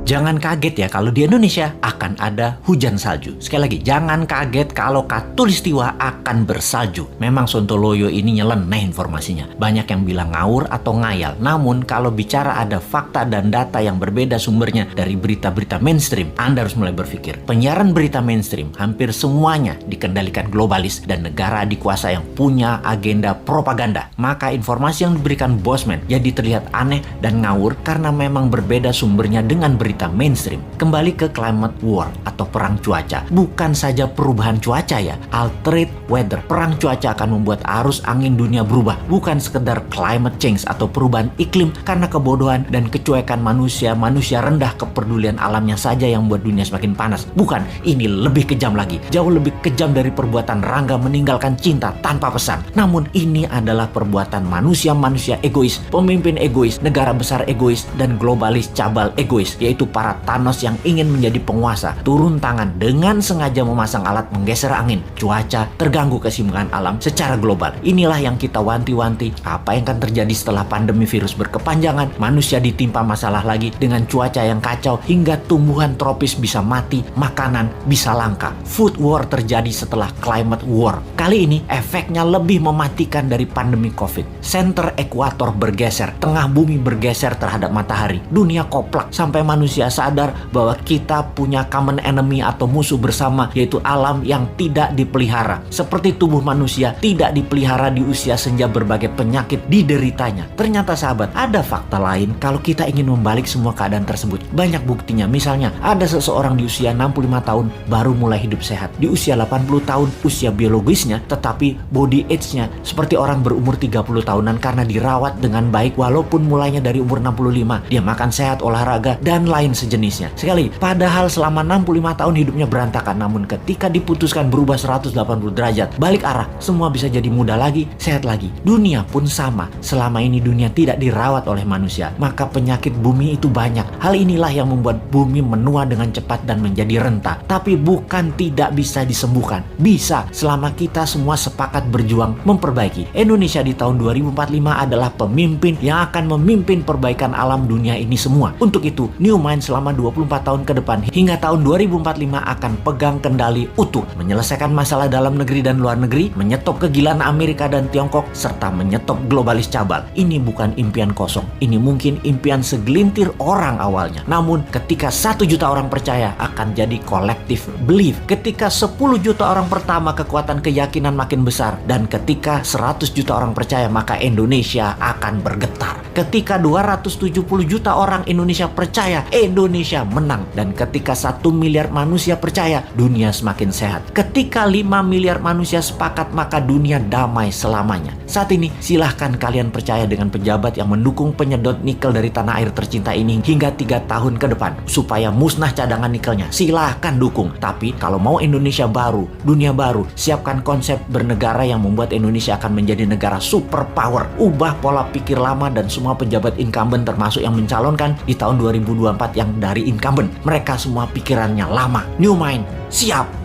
Jangan kaget ya kalau di Indonesia akan ada hujan salju. Sekali lagi, jangan kaget kalau Katulistiwa akan bersalju. Memang Sontoloyo ini nyeleneh informasinya. Banyak yang bilang ngawur atau ngayal. Namun kalau bicara ada fakta dan data yang berbeda sumbernya dari berita-berita mainstream, Anda harus mulai berpikir. Penyiaran berita mainstream hampir semuanya dikendalikan globalis dan negara dikuasa yang punya agenda propaganda. Maka informasi yang diberikan Bosman jadi terlihat aneh dan ngawur karena memang berbeda sumbernya dengan berita mainstream. Kembali ke climate war atau perang cuaca. Bukan saja perubahan cuaca ya, altered weather. Perang cuaca akan membuat arus angin dunia berubah. Bukan sekedar climate change atau perubahan iklim karena kebodohan dan kecuekan manusia rendah kepedulian alamnya saja yang membuat dunia semakin panas. Bukan, ini lebih kejam lagi. Jauh lebih kejam dari perbuatan Rangga meninggalkan cinta tanpa pesan. Namun ini adalah perbuatan manusia egois, pemimpin egois, negara besar egois, dan globalis cabal egois, yaitu para Thanos yang ingin menjadi penguasa, turun tangan dengan sengaja memasang alat menggeser angin, cuaca, terganggu keseimbangan alam secara global. Inilah yang kita wanti-wanti, apa yang akan terjadi setelah pandemi virus berkepanjangan, manusia ditimpa masalah lagi dengan cuaca yang kacau hingga tumbuhan tropis bisa mati, makanan bisa langka. Food war terjadi setelah climate war. Kali ini efeknya lebih mematikan dari pandemi COVID. Center ekuator bergeser, tengah bumi bergeser terhadap matahari. Dunia koplak sampai manusia sadar bahwa kita punya common enemy atau musuh bersama, yaitu alam yang tidak dipelihara. Seperti tubuh manusia tidak dipelihara di usia senja, berbagai penyakit dideritanya. Ternyata sahabat, ada fakta lain kalau kita ingin membalik semua keadaan tersebut. Banyak buktinya. Misalnya, ada seseorang di usia 65 tahun baru mulai hidup sehat. Di usia 80 tahun usia biologisnya, tetapi body age-nya seperti orang berumur 30 tahunan karena dirawat dengan baik walaupun mulainya dari umur 65. Dia makan sehat, olahraga, dan lain sejenisnya. Sekali, padahal selama 65 tahun hidupnya berantakan, namun ketika diputuskan berubah 180 derajat, balik arah, semua bisa jadi muda lagi, sehat lagi. Dunia pun sama. Selama ini dunia tidak dirawat oleh manusia, maka penyakit bumi itu banyak. Hal inilah yang membuat bumi menua dengan cepat dan menjadi renta. Tapi bukan tidak bisa disembuhkan. Bisa, selama kita semua sepakat berjuang memperbaiki. Indonesia di tahun 2045 adalah pemimpin yang akan memimpin perbaikan alam dunia ini semua. Untuk itu, New Mind selama 24 tahun ke depan hingga tahun 2045 akan pegang kendali utuh, menyelesaikan masalah dalam negeri dan luar negeri, menyetop kegilaan Amerika dan Tiongkok, serta menyetop globalis cabal. Ini bukan impian kosong. Ini mungkin impian segelintir orang awalnya. Namun, ketika 1 juta orang percaya, akan jadi collective belief. Ketika 10 juta orang pertama, kekuatan keyakinan makin besar. Dan ketika 100 juta orang percaya, maka Indonesia akan bergetar. Ketika 270 juta orang Indonesia percaya, Indonesia menang. Dan ketika 1 miliar manusia percaya, dunia semakin sehat. Ketika 5 miliar manusia sepakat, maka dunia damai selamanya. Saat ini, silahkan kalian percaya dengan pejabat yang mendukung penyedot nikel dari tanah air tercinta ini hingga 3 tahun ke depan, supaya musnah cadangan nikelnya. Silahkan dukung. Tapi kalau mau Indonesia baru, dunia baru, siapkan konsep bernegara yang membuat Indonesia akan menjadi negara superpower. Ubah pola pikir lama dan semua pejabat incumbent, termasuk yang mencalonkan di tahun 2024 yang dari incumbent. Mereka semua pikirannya lama. New Mind, siap!